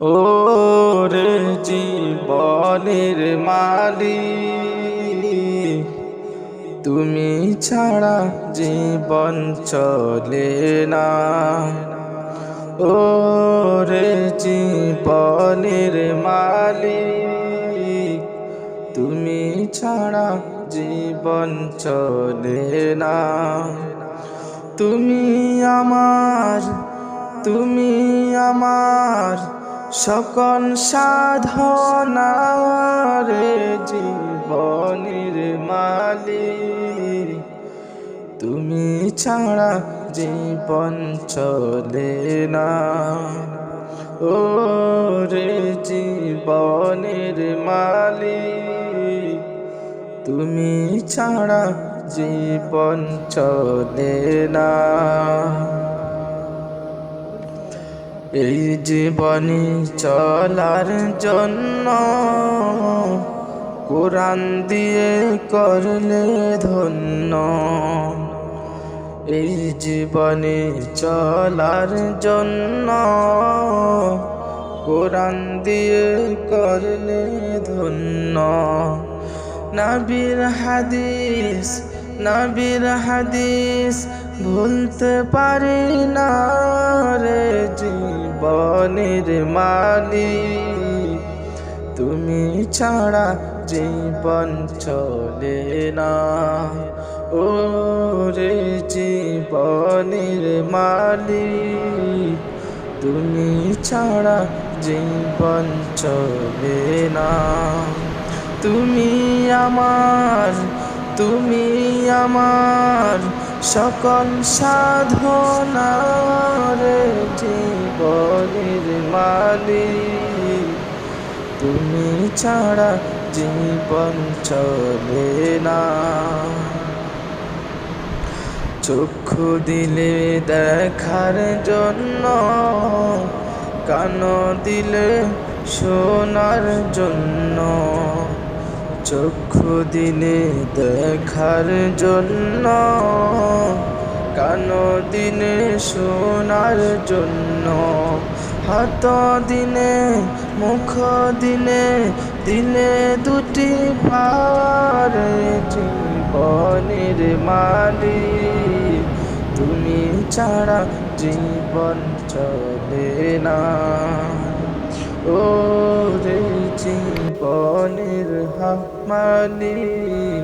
ও রে জীবনের মালিক, তুমি ছাড়া জীবন চলে না। ও রে জীবনের মালিক, তুমি ছাড়া জীবন চলে না। তুমি আমার, তুমি আমার সকল সাধনার জীবনের মালিক, তুমি ছাড়া জীবন চলে না। ও রে জীবনের মালিক, তুমি ছাড়া জীবন চলে না। এই জীবনে চলার জন্য কোরআন দিয়ে করলে ধন্য। এই জীবনে চলার জন্য কোরআন দিয়ে করলে ধন্য। নবীর হাদিস, নবীর হাদিস ভুলতে পারি না রে জীবনের মালিক, তুমি ছাড়া জীবন চলে না। ও রে জীবনের মালিক, তুমি ছাড়া জীবন চলে না। তুমি আমার, তুমি আমার সকল সাধনার জীবনের মালিক, তুমি ছাড়া জীবন চলে না। চক্ষু দিলে দেখার জন্য, কান দিলে শোনার জন্য। চক্ষু দিলে দেখার জন্য, কান দিলে শোনার জন্য। হাত দিনে, মুখ দিনে, দিলে দুটি পার জীবনের মালিক, তুমি ছাড়া জীবন চলে না। ও রে জীবনের মালিক,